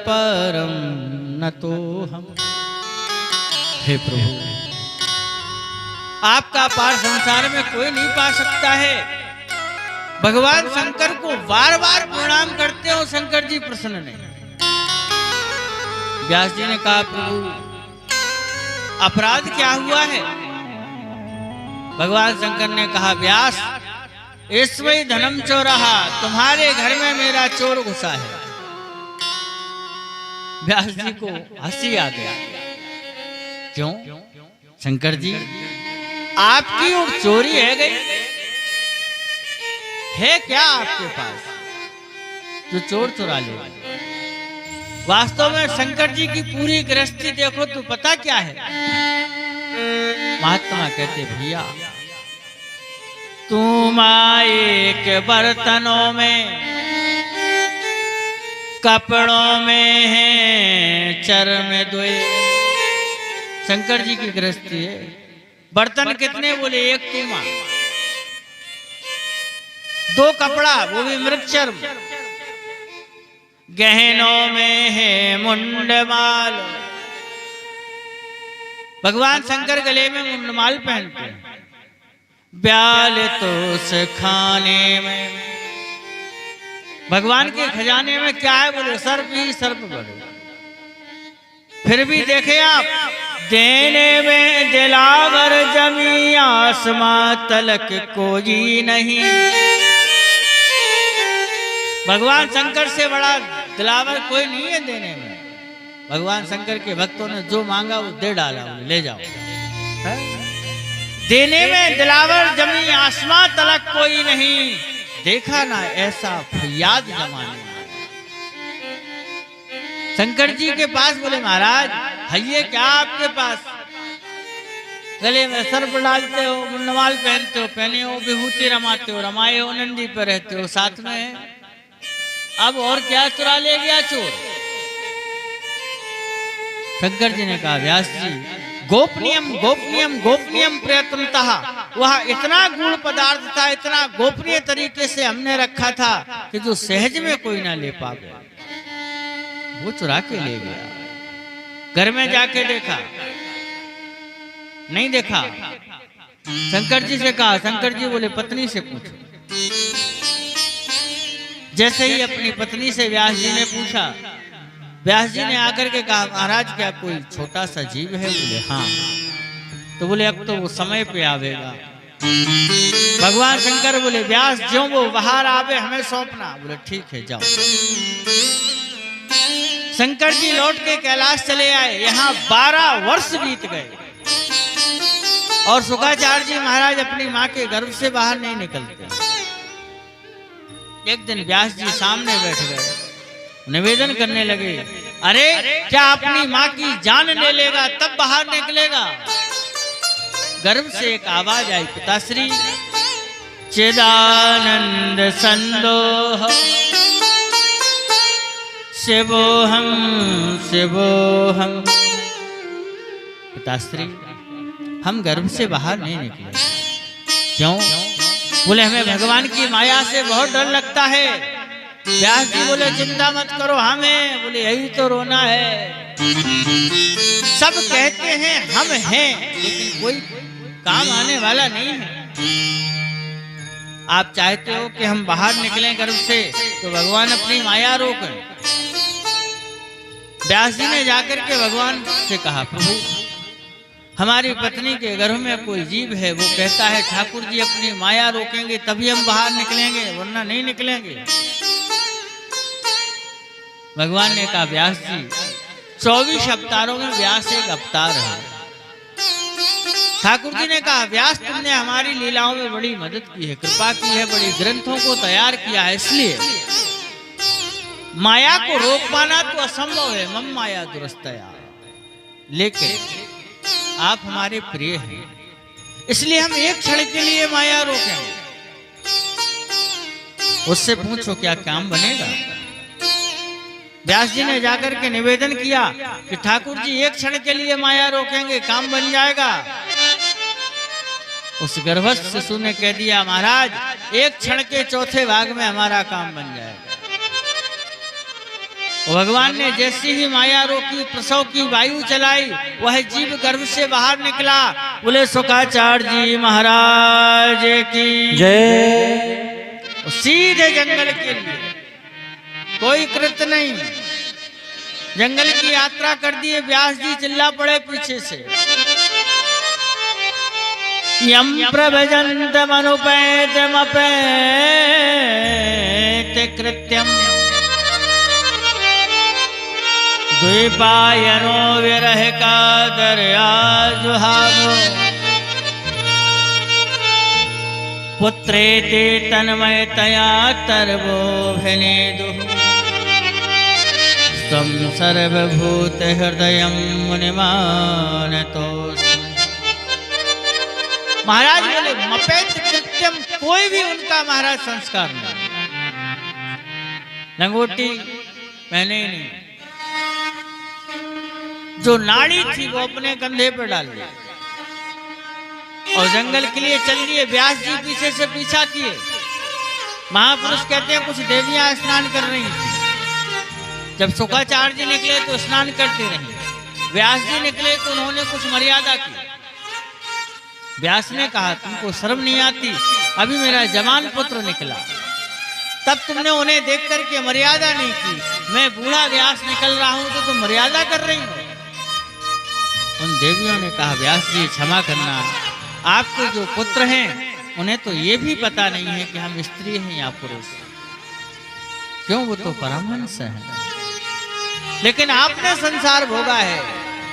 परम न तो हम। हे प्रभु, आपका पार संसार में कोई नहीं पा सकता है। भगवान शंकर को बार बार प्रणाम करते हो, शंकर जी प्रसन्न नहीं। व्यास जी ने कहा, प्रभु अपराध क्या हुआ है? भगवान शंकर ने कहा, व्यास ईश्वरी धनम चोरहा, तुम्हारे घर में मेरा चोर घुसा है। व्यास जी को हंसी आ गया। क्यों शंकर जी, आपकी और चोरी है गई है क्या आपके पास जो चोर चुरा ले? वास्तव में शंकर जी की पूरी गृहस्थी देखो तो पता क्या है। महात्मा कहते, भैया तुम आए के बर्तनों में, कपड़ों में है चर्म द्वे। शंकर जी की गृहस्थी है। बर्तन कितने? बोले एक तुमा, दो कपड़ा वो भी मृग चर्म, गहनों में है मुंडमाल। भगवान शंकर गले में मुंडमाल पहनते हैं। ब्याल तो उस खाने में, भगवान के खजाने में क्या है? बोले सर्प ही सर्प बड़े। फिर भी देखे आप, देने में दिलावर जमी आसमां तलक कोई नहीं। भगवान शंकर से बड़ा दिलावर कोई नहीं है देने में। भगवान शंकर के भक्तों ने जो मांगा वो दे डाला, ले जाओ। है? देने में दिलावर जमी आसमां तलक कोई नहीं, देखा ना ऐसा फरियाद जमाने में। शंकर जी के पास बोले, महाराज है ये क्या आपके पास? गले में सर्प डालते हो, मुंडमाल पहनते हो, पहने हो, विभूति रमाते हो, रमाए हो, नंदी पर रहते हो, साथ में है। अब और क्या चुरा ले गया चोर? शंकर जी ने कहा, व्यास जी गोपनीयम गोपनीयम गोपनीयम प्रयत्नतः, वह इतना गूढ़ पदार्थ था, इतना गोपनीय तरीके से हमने रखा था कि जो सहज में कोई ना ले पावे, वो चुरा के ले गया। घर में जाके देखा, नहीं देखा। शंकर जी से कहा, शंकर जी बोले पत्नी से पूछो। जैसे ही अपनी पत्नी से व्यास जी ने पूछा, व्यास जी ने आकर के कहा, महाराज क्या कोई छोटा सा जीव है? बोले हाँ। तो बोले अब तो वो समय पे आवेगा। भगवान शंकर बोले, व्यास ज्यों वो बाहर आवे हमें सौंपना। बोले ठीक है, जाओ। शंकर जी लौट के कैलाश चले आए। यहाँ 12 वर्ष बीत गए और शुक्राचार्य जी महाराज अपनी माँ के गर्भ से बाहर नहीं निकलते। एक दिन व्यास जी सामने बैठ गए, निवेदन करने लगे, अरे क्या अपनी माँ की जान ले लेगा तब बाहर निकलेगा? गर्भ से एक आवाज आई, पिताश्री चिदानंद संदोह शिवोहम शिवोहम। पिताश्री हम गर्भ से बाहर नहीं निकले। क्यों? बोले हमें भगवान की माया से बहुत डर लगता है। व्यास जी बोले चिंता मत करो, हमें बोले यही तो रोना है। सब कहते हैं हम हैं, लेकिन कोई काम आने वाला नहीं है। आप चाहते हो कि हम बाहर निकलें गर्भ से, तो भगवान अपनी माया रोकें। व्यास जी ने जाकर के भगवान से कहा, प्रभु हमारी पत्नी के गर्भ में कोई जीव है, वो कहता है ठाकुर जी अपनी माया रोकेंगे तभी हम बाहर निकलेंगे, वरना नहीं निकलेंगे। भगवान ने कहा, व्यास जी 24 अवतारों में व्यास एक अवतार है। ठाकुर जी ने कहा, व्यास तुमने हमारी लीलाओं में बड़ी मदद की है, कृपा की है, बड़ी ग्रंथों को तैयार किया है, इसलिए माया को रोक पाना तो असंभव है। मम माया दुरस्तया, लेकिन आप हमारे प्रिय हैं, इसलिए हम एक क्षण के लिए माया रोकेंगे। उससे पूछो क्या काम बनेगा? व्यास जी ने जाकर के निवेदन किया कि ठाकुर जी एक क्षण के लिए माया रोकेंगे, काम बन जाएगा। उस गर्भस्थ शिशु ने कह दिया, महाराज एक क्षण के चौथे भाग में हमारा काम बन जाएगा। भगवान ने जैसी ही माया रोकी, प्रसव की वायु चलाई, वह जीव गर्भ से बाहर निकला। बोले शुक्राचार्य जी महाराज की जय। सीधे जंगल के लिए, कोई कृत नहीं, जंगल की यात्रा कर दिए। व्यास जी चिल्ला पड़े पीछे से, यम प्रभजन्तमनुपेतमपेत कृत्यम द्वीपायनो विरह कादरया जुहावो पुत्रेति तन्मयतया तर्वोऽभिनेदुः त्वं सर्वभूतहृदयं मुनिमानतोऽस्मि। महाराज बोले मपेत कृत्यम, कोई भी उनका महाराज संस्कार नहीं, लंगोटी पहने ही नहीं, जो नाड़ी थी वो अपने कंधे पर डाल दी और जंगल के लिए चल दिए। व्यास जी पीछे से पीछा किए। महापुरुष कहते हैं कुछ देवियां स्नान कर रही थी। जब शुक्राचार्य जी निकले तो स्नान करते रहे, व्यास जी निकले तो उन्होंने कुछ मर्यादा की। व्यास ने कहा तुमको शर्म नहीं आती, अभी मेरा जवान पुत्र निकला, तब तुमने उन्हें देख करके मर्यादा नहीं की। मैं बूढ़ा व्यास निकल रहा हूं तो तुम मर्यादा कर रही हो। उन देवियों ने कहा व्यास जी क्षमा करना, आपके जो पुत्र हैं उन्हें तो ये भी पता नहीं है कि हम स्त्री हैं या पुरुष। क्यों, वो तो परमहंस हैं, लेकिन आपने संसार भोगा है।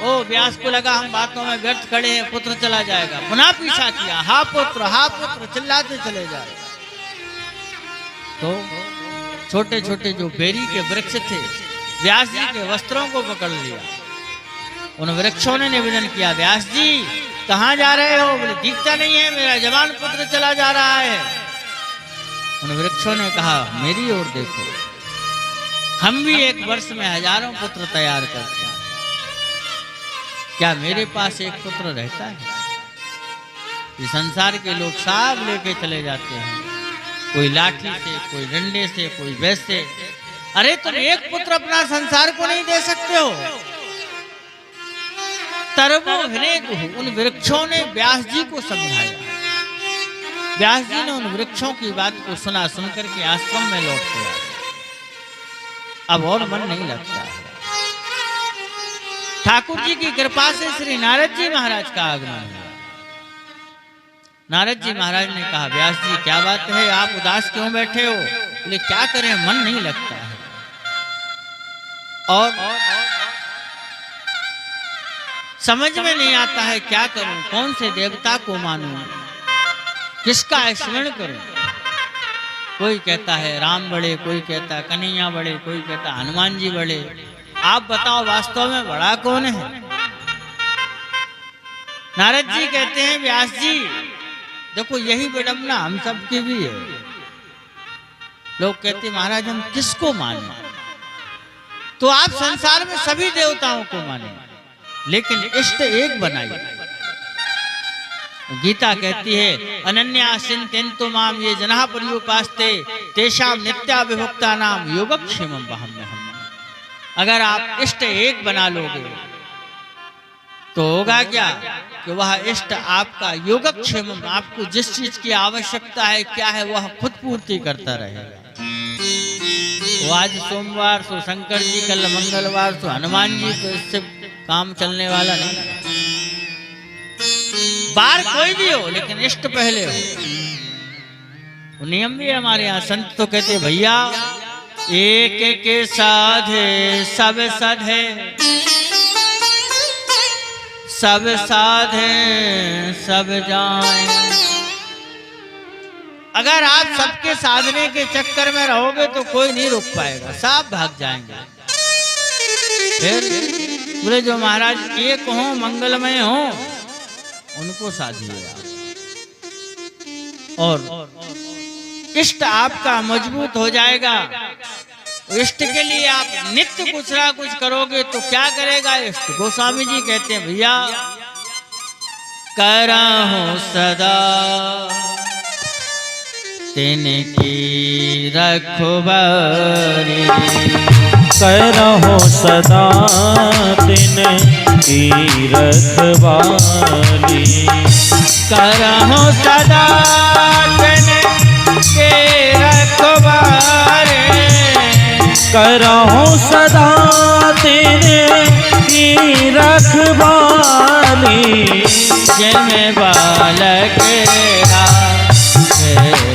ओ व्यास को लगा हम बातों में व्यर्थ खड़े हैं, पुत्र चला जाएगा। पुनः पीछा किया, हा पुत्र चिल्लाते चले जाए। तो छोटे छोटे जो बेरी के वृक्ष थे, व्यास जी के वस्त्रों को पकड़ लिया। उन वृक्षों ने निवेदन किया व्यास जी कहाँ जा रहे हो? बोले दिखता नहीं है, मेरा जवान पुत्र चला जा रहा है। उन वृक्षों ने कहा मेरी ओर देखो, हम भी एक वर्ष में हजारों पुत्र तैयार करते हैं, क्या मेरे पास एक पुत्र रहता है? ये संसार के लोग सब लेके चले जाते हैं, कोई लाठी से, कोई डंडे से, कोई वैसे। अरे तुम एक पुत्र अपना संसार को नहीं दे सकते हो? तरबो उन वृक्षों ने व्यास जी को समझाया। व्यास जी ने उन वृक्षों की बात को सुना, सुनकर के आश्रम में लौट के आए। अब और मन नहीं लगता है। ठाकुर जी की कृपा से श्री नारद जी महाराज का आगमन हुआ। नारद जी महाराज ने कहा व्यास जी क्या बात है, आप उदास क्यों बैठे हो? बोले क्या करें, मन नहीं लगता है। और समझ में नहीं आता है क्या करूं, कौन से देवता को मानूं, किसका स्मरण करूं। कोई कहता है राम बड़े, कोई कहता है कन्हैया बड़े, कोई कहता है हनुमान जी बड़े। आप बताओ वास्तव में बड़ा कौन है? नारद जी कहते हैं व्यास जी देखो यही विडंबना हम सब की भी है। लोग कहते महाराज हम किसको माने? तो आप संसार में सभी देवताओं को माने, लेकिन इष्ट एक बनाइए। गीता कहती है अनन्या चिंतयन्तु माम ये जनाः पर्युपास्ते तेषां नित्याभिभुक्ता नाम योगक्षेमं वहाम्यहम्। अगर आप इष्ट एक बना लोगे तो होगा क्या कि वह इष्ट आपका योगक्षेम, आपको जिस चीज की आवश्यकता है क्या है वह खुद पूर्ति करता रहेगा। वो आज सोमवार सो शंकर जी, कल मंगलवार सो हनुमान जी, तो इससे काम चलने वाला नहीं। बार कोई भी हो लेकिन इष्ट पहले हो। वो नियम भी है हमारे यहाँ। संत तो कहते भैया एक के साधे सब साधे, सब साधे सब जाए। अगर आप सबके साधने के चक्कर में रहोगे तो कोई नहीं रोक पाएगा, सब भाग जाएंगे। फिर बोले जो महाराज एक हो मंगलमय हो उनको साधिए और इष्ट आपका मजबूत हो जाएगा। इष्ट के लिए आप नित्य कुछ ना कुछ करोगे तो क्या करेगा इष्ट? गोस्वामी जी कहते हैं भैया करहूं सदा तिनकी रखवारी। करहु सदा तिन की रखवाली। करहु सदा तिन के रखवारे, करहु सदा तिन की रखवाली। जिन बालक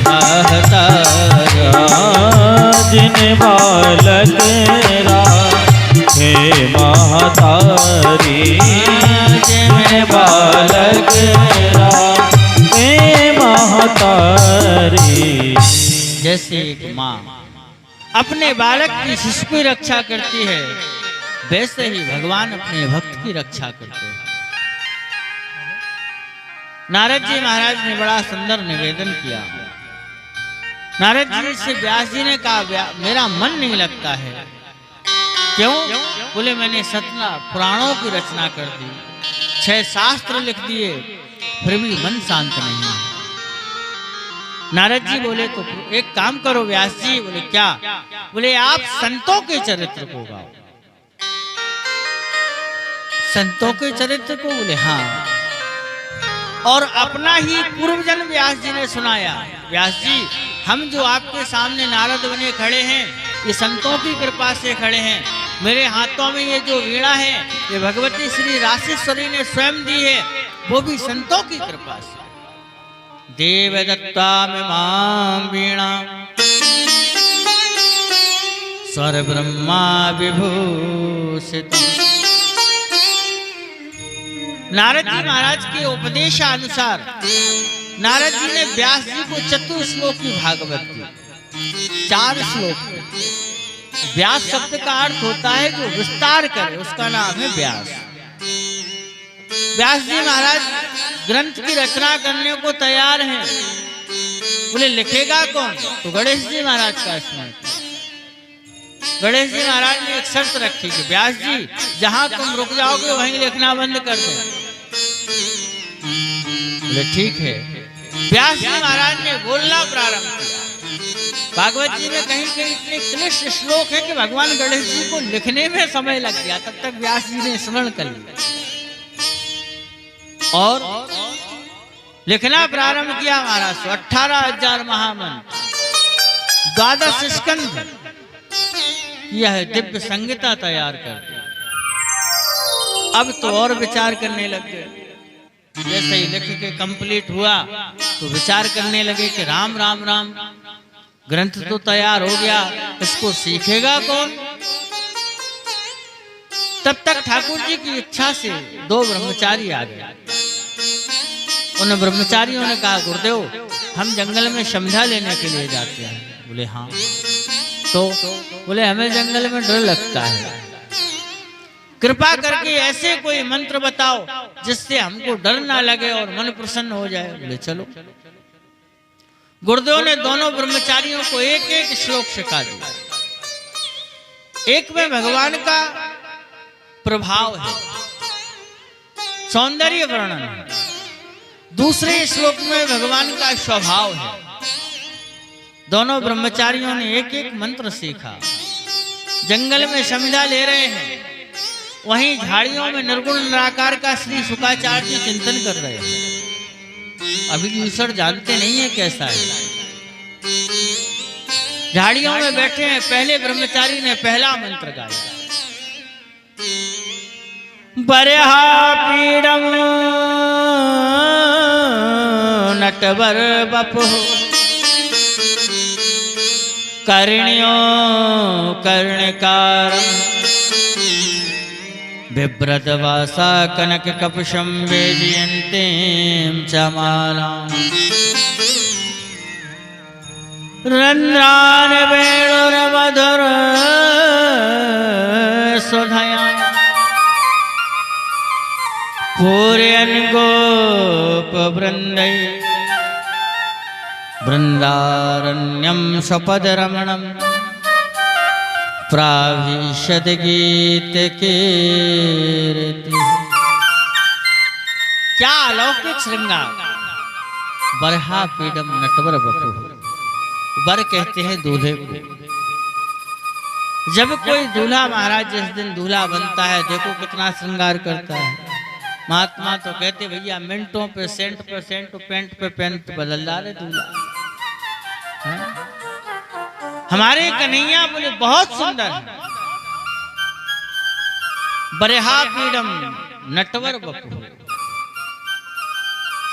महतारा, जिन बालक हे महतारी, जिन बालक हे महतारी। जैसे एक माँ अपने बालक की शिशु की रक्षा करती है, वैसे ही भगवान अपने भक्त की रक्षा करते हैं। नारद जी महाराज ने बड़ा सुंदर निवेदन किया। नारद जी से व्यास जी ने कहा, मेरा मन नहीं लगता है। क्यों? बोले मैंने 17 पुराणों की रचना कर दी, 6 शास्त्र लिख दिए, फिर भी मन शांत नहीं है। नारद जी बोले तो एक काम करो व्यास जी। बोले क्या? बोले आप संतों के चरित्र को गाओ। संतों के चरित्र को? बोले हाँ। और अपना ही पूर्वजन्म व्यास जी ने सुनाया। व्यास जी, हम जो आपके सामने नारद बने खड़े हैं, ये संतों की कृपा से खड़े हैं। मेरे हाथों में ये जो वीणा है, ये भगवती श्री रासेश्वरी ने स्वयं दी है, वो भी संतों की कृपा से। देव दत्ता में मां वीणा, स्वर ब्रह्मा विभूषित। नारद जी महाराज के उपदेशानुसार नारद जी ने व्यास जी को चतुश्लोक की भागवत दी, 4 श्लोक। व्यास शब्द का अर्थ होता है जो विस्तार करे, उसका नाम है व्यास। व्यास जी महाराज ग्रंथ की रचना करने को तैयार हैं। बोले लिखेगा कौन? तो गणेश जी महाराज का स्मरण। गणेश जी महाराज ने एक शर्त रखी कि व्यास जी जहां तुम रुक जाओगे वहीं लिखना बंद कर दो। बोले ठीक है। व्यास जी महाराज ने बोलना प्रारंभ किया। भागवत जी में कहीं कहीं इतने क्लिष्ट श्लोक है कि भगवान गणेश जी को लिखने में समय लग गया, तब तक व्यास जी ने स्मरण कर लिया और लिखना प्रारंभ किया। महाराज 18,000 महामंत्र, 12 स्कंध, यह दिव्य संहिता तैयार कर दी। अब तो और विचार करने लग गए। जैसे ही लिख के कंप्लीट हुआ तो विचार करने लगे कि राम राम राम, ग्रंथ तो तैयार हो गया, इसको सीखेगा कौन? तब तक ठाकुर जी की इच्छा से 2 ब्रह्मचारी आ गए। उन ब्रह्मचारियों ने कहा, गुरुदेव हम जंगल में समझा लेने के लिए जाते हैं। बोले हाँ। तो बोले हमें जंगल में डर लगता है, कृपा करके ऐसे कोई मंत्र बताओ जिससे हमको डर ना लगे और मन प्रसन्न हो जाए। बोले चलो। गुरुदेव ने दोनों ब्रह्मचारियों को एक एक श्लोक सिखा दिया। एक में भगवान का प्रभाव है, सौंदर्य वर्णन है। दूसरे श्लोक में भगवान का स्वभाव है। दोनों ब्रह्मचारियों ने एक एक मंत्र सीखा। जंगल में समझा ले रहे हैं, वहीं झाड़ियों में निर्गुण निराकार का श्री शुकाचार्य जी चिंतन कर रहे हैं। अभी ईश्वर जानते नहीं है कैसा है। झाड़ियों में बैठे हैं। पहले ब्रह्मचारी ने पहला मंत्र गाया, बरहा पीड़म नटवर बपु कर्ण्यो कर्णकारं बिभ्रतवासा कनक कपशं वेदयन्तीं च मालाम् रन्ध्रान वेणुर्मधुर सुधया पूरयन् गोपवृन्दै वृन्दारण्यं स्वपदरमणं प्राविशद गीतकीर्ति। क्या अलौकिक श्रृंगार! बरहा पीडम नटवर बपु, बर कहते हैं दूल्हे को। जब कोई दूल्हा महाराज जिस दिन दूल्हा बनता है, देखो कितना श्रृंगार करता है। महात्मा तो कहते भैया मिनटों पे सेंट, पेंट पे पेंट बदल डाले दूल्हा। हमारे कन्हैया बोले बहुत सुंदर है। बरेहा पीडम नटवर बपू,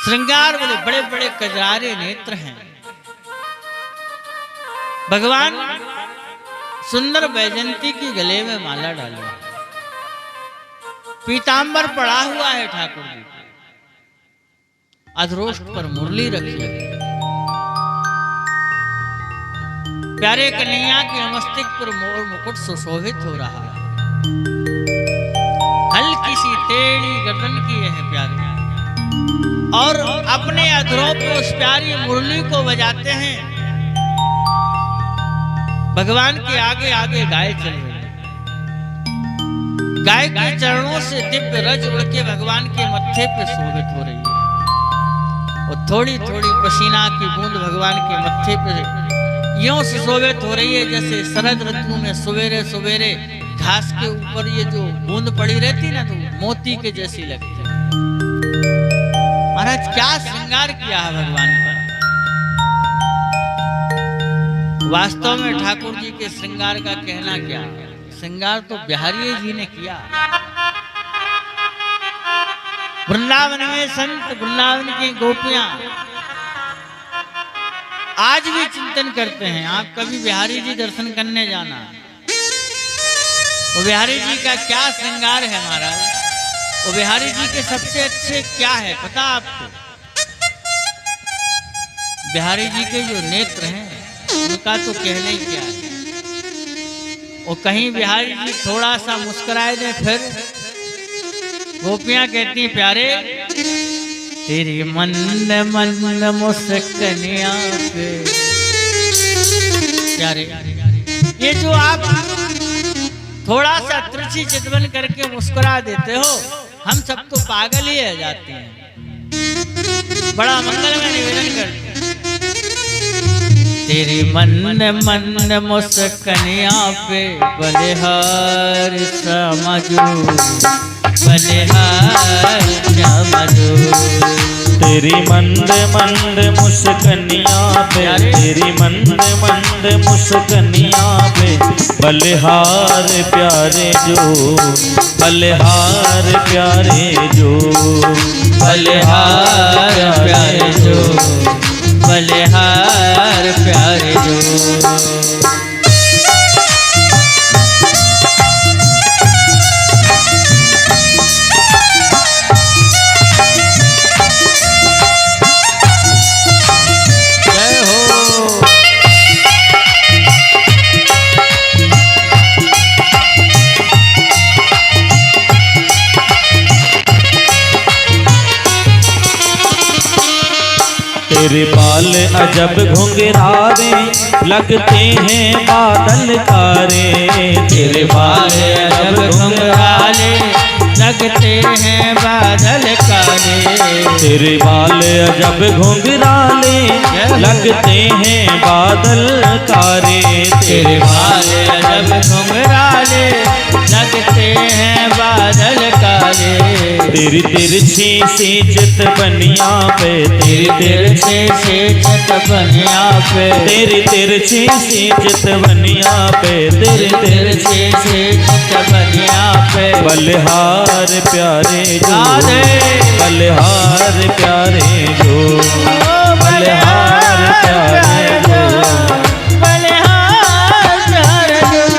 श्रृंगार बोले बड़े बड़े कजरारे नेत्र हैं। भगवान सुंदर बैजंती की गले में माला डाली, पीतांबर पड़ा हुआ है ठाकुर जी, अधरोष्ट पर मुरली रखी है। प्यारे कन्हैया के मस्तिष्क पर मोर मुकुट सुशोभित हो रहा है। हल्की सी टेढ़ी गर्दन की है प्यारे, और अपने अधरों पर उस प्यारी मुरली को बजाते हैं। भगवान के आगे आगे गाय चल रही है। गाय के चरणों से दिव्य रज उड़ के भगवान के मत्थे पे शोभित हो रही है, और थोड़ी थोड़ी पसीना की बूंद भगवान के मत्थे पे यूं सुशोभित हो रही है जैसे शरद ऋतु में सवेरे सवेरे घास के ऊपर ये जो बूंद पड़ी रहती ना, तो मोती के जैसी लगती है। महाराज क्या श्रृंगार किया है भगवान का। वास्तव में ठाकुर जी के श्रृंगार का कहना क्या, श्रृंगार तो बिहारी जी ने किया। वृंदावन में संत, वृंदावन की गोपियां आज भी चिंतन करते हैं। आप कभी बिहारी जी दर्शन करने जाना, वो बिहारी जी का क्या श्रृंगार है महाराज। वो बिहारी जी के सबसे अच्छे क्या है पता आपको? बिहारी जी के जो नेत्र हैं उनका तो कहना ही क्या है। वो कहीं बिहारी जी थोड़ा सा मुस्कुराए दे, फिर गोपियां कहती प्यारे तेरी मंद मंद मुस्कनिया पे। प्यारे ये जो आप थोड़ा सा तिरछी चितवन करके मुस्कुरा देते हो, हम सब तो पागल ही रह जाते हैं। बड़ा मंगल में निवेदन करते हैं। तेरी मंद मंद मुस्कनिया पे बलिहार समझो, बलिहार समझो। तेरी मंद मंद मुस्कनिया पे, तेरी मंद मंद मुस्कनिया पे बलिहार प्यारे जो, बलिहार प्यारे जो, बलिहार प्यारे जो, बलिहार प्यारे जो। तेरे बाल अजब घुंघरारे लगते हैं बादल कारे। तेरे बाल अजब घुंघराले लगते हैं बादल काले। तेरे बाल अजब घुंघराले लगते हैं बादल कारे। तेरे बाल अजब घुंघराले लगते हैं बादल काले। तेरी तिरछी सी चितवनिया पे, तेरी तिरछी सी चितवनिया पे, तेरी तिरछी सी चितवनिया पे, तेरी तिरछी सी चितवनिया पे बलिहार प्यारे जो, बलिहार प्यारे जो, बलिहार प्यारे जो, बलिहार प्यारे जो।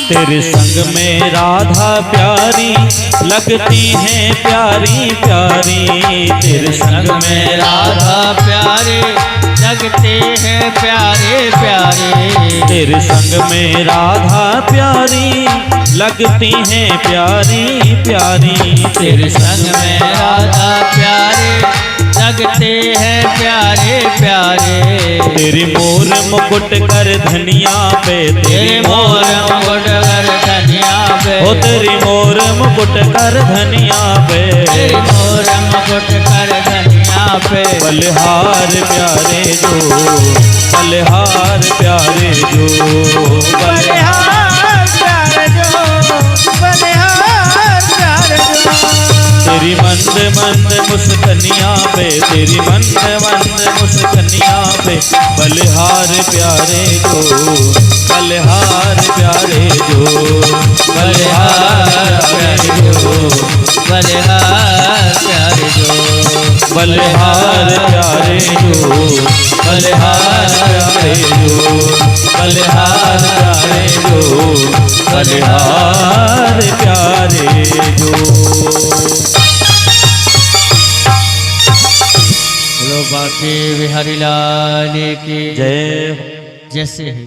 तेरे संग में राधा प्यारी लगती हैं प्यारी प्यारी। तेरे संग में राधा प्यारे लगते हैं प्यारे प्यारे। तेरे संग में राधा प्यारी लगती हैं प्यारी प्यारी। तेरे संग में राधा प्यारे लगते हैं प्यारे प्यारे। तेरी मोर मुकुट कर धनिया पे, तेरे मोर मुकुट कर धनिया पे, ओ तेरी मोर मुकुट कर धनिया पे, तेरे मोर मुकुट कर धनिया पे। बलिहार प्यारे जो, बलिहार प्यारे जो, बलिहार प्यारे जो, बलिहार प्यारे जो। तेरी मंद मंद मुस्कनिया पे, तेरी मंद मंद मुस्कनिया पे, बलिहार प्यारे जो, बलिहार प्यारे जो, बलिहार प्यारे जो, बलिहार प्यारे जो, बलिहार प्यारे जो, बलिहार प्यारे जो, बलिहार प्यारे जो, बलिहार प्यारे जो। बोलो बाकी बिहारी लाल की जय। जैसे ही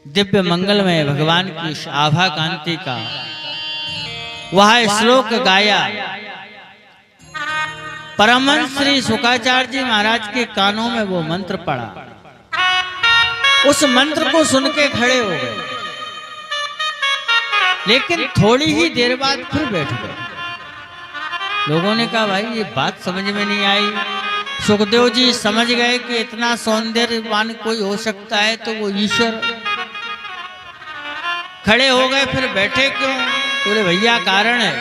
दिव्य मंगल में भगवान की इस आभा कांति का वह श्लोक गाया, परमहंस श्री शुकाचार्य जी महाराज के कानों में वो मंत्र पड़ा। उस मंत्र को सुन के खड़े हो गए, लेकिन थोड़ी ही देर बाद फिर बैठ गए। लोगों ने कहा भाई ये बात समझ में नहीं आई। सुखदेव जी समझ गए कि इतना सौंदर्यवान कोई हो सकता है तो वो ईश्वर। खड़े हो गए, फिर बैठे क्यों? बोले भैया कारण है।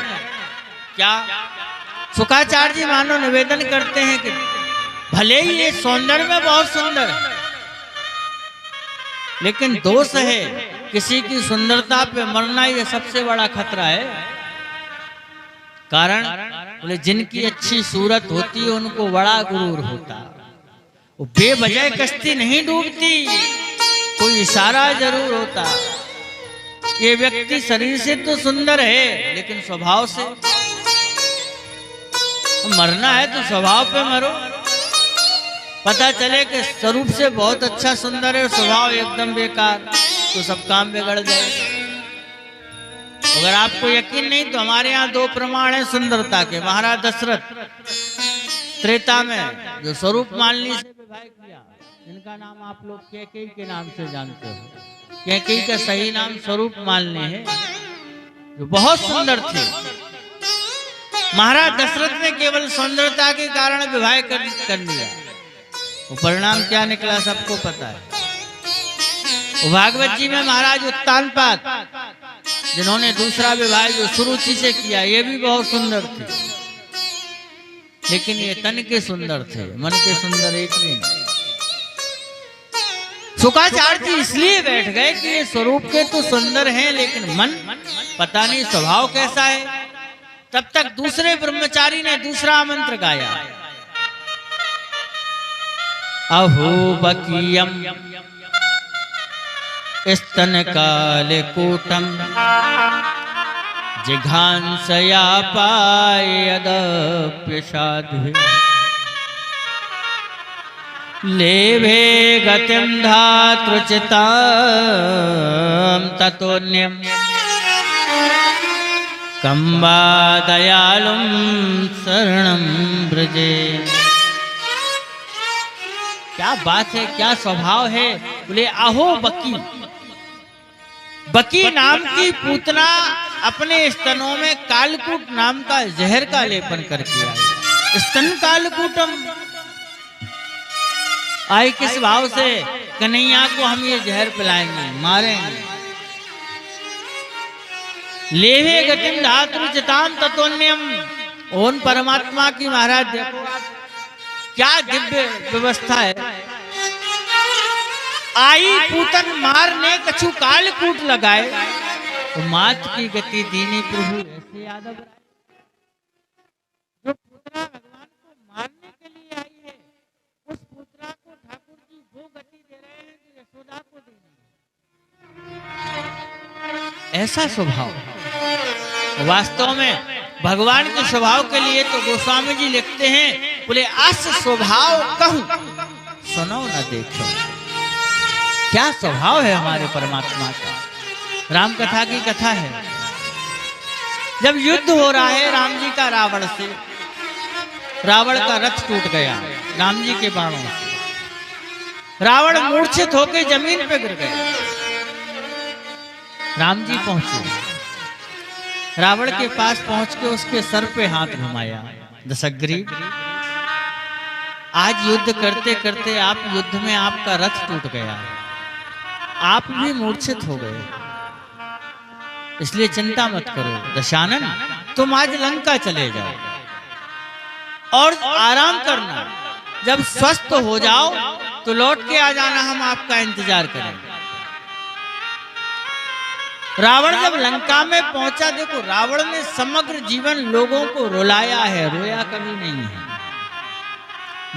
क्या? शुकाचार्य जी मानो निवेदन करते हैं कि भले ही ये सौंदर्य में बहुत सुंदर है, लेकिन दोष है किसी की सुंदरता पे मरना, ये सबसे बड़ा खतरा है। कारण बोले जिनकी अच्छी सूरत होती है उनको बड़ा गुरूर होता। वो बेवजह कश्ती नहीं डूबती, कोई इशारा जरूर होता। ये व्यक्ति शरीर से तो सुंदर है, लेकिन स्वभाव से मरना है तो स्वभाव पे मरो। पता चले कि स्वरूप से बहुत अच्छा सुंदर है, स्वभाव एकदम बेकार, तो सब काम बिगड़ जाएगा। अगर आपको यकीन नहीं तो हमारे यहाँ दो प्रमाण हैं सुंदरता के। महाराज दशरथ त्रेता में जो स्वरूप मालिनी से विवाह किया, जिनका नाम आप लोग कैकेयी के नाम से जानते हो। कैकेयी का सही नाम स्वरूप मालिनी है, जो बहुत सुंदर थे। महाराज दशरथ ने केवल सुंदरता के कारण विवाह कर लिया। वो परिणाम क्या निकला सबको पता है। भागवत जी में महाराज उत्तानपाद, जिन्होंने दूसरा विवाह जो सुरुचि से किया, ये भी बहुत सुंदर थे, लेकिन ये तन के सुंदर थे, मन के सुंदर एक नहीं। शुकाचार्य जी इसलिए बैठ गए कि ये स्वरूप के तो सुंदर हैं, लेकिन मन पता नहीं स्वभाव कैसा है। तब तक दूसरे ब्रह्मचारी ने दूसरा मंत्र गाया, अहो बकीयम स्तन काले कूटम जिघांसया पायदप्य साधु लेभे गतिम धातृचितां ततोन्यम कंबा दयालुम शरणं ब्रजे। क्या बात है, क्या स्वभाव है। बोले आहो बकी। बकी नाम की पूतना अपने स्तनों में कालकूट नाम का जहर का लेपन करके आई। स्तन कालकूटम आई किस भाव से? कन्हैया को हम ये जहर पिलाएंगे, मारेंगे। लेवे गतिम धातृचिताम ततोन्यम। ओन परमात्मा की महाराज देखो क्या दिव्य व्यवस्था है। आई पूतन मारने कछु कालकूट लगाए, तो मात की गति दीनी प्रभु ऐसे यादव जो पुत्रा भगवान को मारने के लिए आई है, उस पुत्रा को ठाकुर जी वो गति दे रहे हैं जो यशोदा को देनी है। ऐसा स्वभाव। वास्तव में भगवान के स्वभाव के लिए तो गोस्वामी जी लिखते हैं, बोले अस स्वभाव कहूं सुनो न देखो। क्या स्वभाव है हमारे परमात्मा का। राम कथा की कथा है, जब युद्ध हो रहा है राम जी का रावण से, रावण का रथ टूट गया राम जी के बाणों से, रावण मूर्छित होकर जमीन पे गिर गया। राम जी पहुंचे, रावण के पास पहुंच के उसके सर पे हाथ घुमाया, दशग्रीव आज युद्ध करते करते आप युद्ध में आपका रथ टूट गया, आप भी मूर्छित हो गए, इसलिए चिंता मत करो दशानन, तुम आज लंका चले जाओ और आराम करना, जब स्वस्थ हो जाओ तो लौट के आ जाना, हम आपका इंतजार करेंगे। रावण जब लंका में पहुंचा, देखो रावण ने समग्र जीवन लोगों को रुलाया है, रोया कभी नहीं है।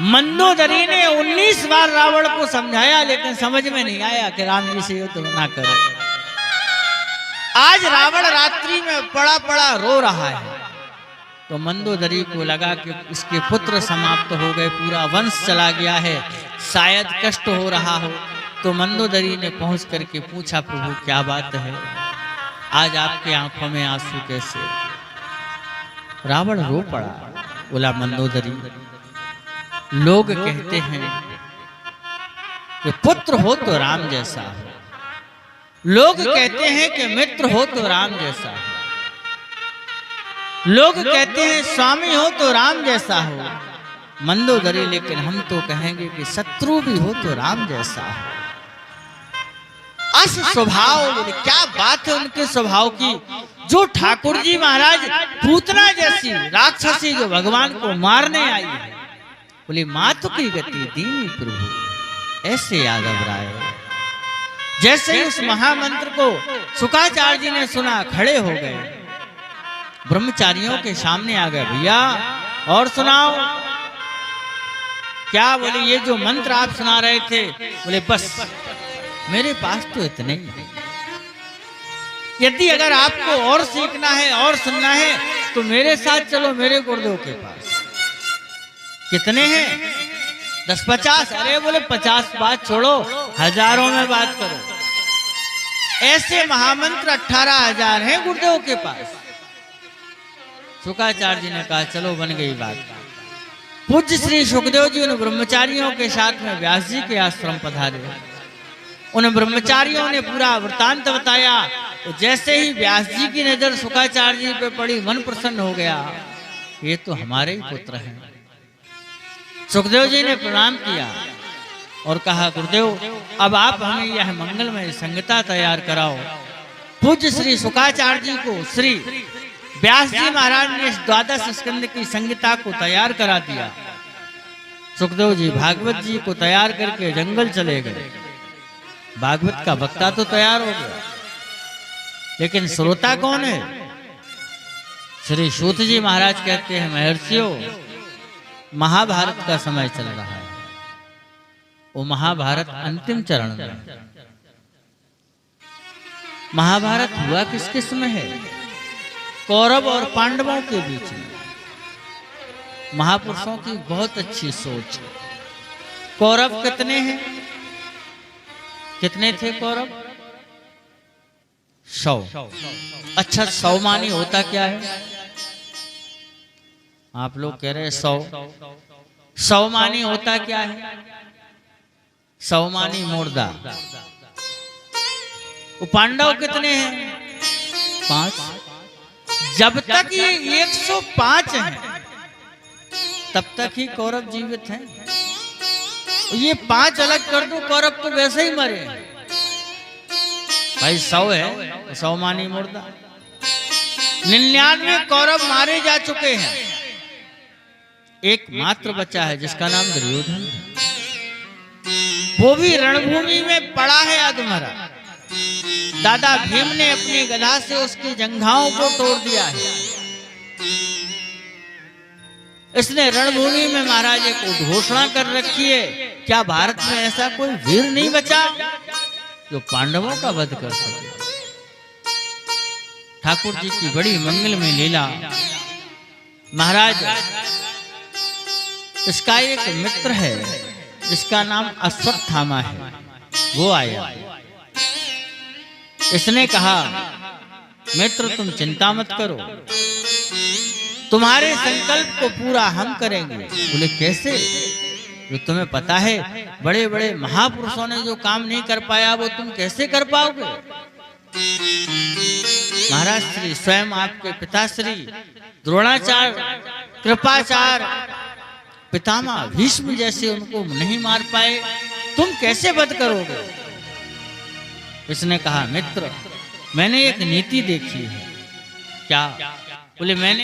मंदोदरी ने 19 बार रावण को समझाया, लेकिन समझ में नहीं आया कि राम जी से युद्ध ना करो। आज रावण रात्रि में पड़ा पड़ा रो रहा है, तो मंदोदरी को लगा कि इसके पुत्र समाप्त हो गए, पूरा वंश चला गया है, शायद कष्ट हो रहा हो। तो मंदोदरी ने पहुंच करके पूछा, प्रभु क्या बात है, आज आपकी आंखों में आंसू कैसे। रावण रो पड़ा, बोला मंदोदरी लोग कहते हैं कि पुत्र हो तो राम जैसा हो, लोग कहते हैं कि मित्र हो तो राम जैसा हो, लोग कहते हैं स्वामी हो तो राम जैसा हो मंदोदरी, लेकिन हम तो कहेंगे कि शत्रु भी हो तो राम जैसा हो। अस स्वभाव, क्या बात है उनके स्वभाव की। जो ठाकुर जी महाराज पूतना जैसी राक्षसी जो भगवान को मारने आई है, बोले मातु की गति दीनी प्रभु, ऐसे यादव राय। जैसे ही उस महामंत्र को शुकाचार्य जी ने सुना, खड़े हो गए, ब्रह्मचारियों के सामने आ गए, भैया और सुनाओ क्या। बोले ये जो मंत्र आप सुना रहे थे, बोले बस मेरे पास तो इतने ही है, यदि अगर आपको और सीखना है और सुनना है तो मेरे साथ चलो मेरे गुरुदेव के पास। कितने हैं? 10-50? अरे बोले 50 बात छोड़ो, हजारों में बात करो। ऐसे महामंत्र 18,000 हैं गुरुदेव के पास। शुकाचार्य जी ने कहा चलो बन गई बात। पूज्य श्री सुखदेव जी उन ब्रह्मचारियों के साथ में व्यास जी के आश्रम पधारे। उन ब्रह्मचारियों ने पूरा वृतांत बताया। तो जैसे ही व्यास जी की नजर शुकाचार्य जी पे पड़ी, मन प्रसन्न हो गया, ये तो हमारे ही पुत्र हैं। सुखदेव जी ने प्रणाम किया और कहा गुरुदेव अब आप हमें यह मंगलमय संहिता तैयार कराओ। पूज्य श्री शुकाचार्य जी को श्री व्यास जी महाराज ने इस 12 स्कंद की संहिता को तैयार करा दिया। सुखदेव जी भागवत जी को तैयार करके जंगल चले गए। भागवत का वक्ता तो तैयार हो गया, लेकिन श्रोता कौन है? श्री सूत जी महाराज कहते हैं महर्षियों, महाभारत का समय चल रहा है। वो महाभारत अंतिम चरण में। महाभारत हुआ किस किस में है? कौरव और पांडवों के बीच में। महापुरुषों की बहुत अच्छी सोच। कौरव कितने हैं? कितने थे कौरव? 100। अच्छा 100 मानी होता क्या है? आप लोग कह रहे हैं 100 मानी होता क्या है? 100 मानी मुर्दा। वो पांडव कितने हैं? 5। जब तक ये 105 हैं तब तक ही कौरव जीवित हैं। ये 5 अलग कर दो, कौरव तो वैसे ही मरे हैं। भाई 100 है तो 100 मानी मुर्दा। 99 कौरव मारे जा चुके हैं, एक मात्र बचा है जिसका नाम दुर्योधन है। वो भी रणभूमि में पड़ा है अधमरा। दादा भीम ने अपनी गदा से उसकी जंघाओं को तोड़ दिया है। इसने रणभूमि में महाराज को घोषणा कर रखी है, क्या भारत में ऐसा कोई वीर नहीं बचा जो पांडवों का वध कर सके? ठाकुर जी की बड़ी मंगलमय लीला। महाराज, इसका एक मित्र है जिसका नाम अश्वत्थामा है, वो आया। इसने कहा, मित्र तुम चिंता मत करो, तुम्हारे संकल्प को पूरा हम करेंगे। बोले कैसे? जो तुम्हें पता है बड़े बड़े महापुरुषों ने जो काम नहीं कर पाया वो तुम कैसे कर पाओगे? महाराज श्री स्वयं आपके पिताश्री द्रोणाचार्य, कृपाचार्य, पितामह भीष्म जैसे उनको नहीं मार पाए, तुम कैसे वध करोगे? इसने कहा, मित्र मैंने एक नीति देखी है। क्या? बोले मैंने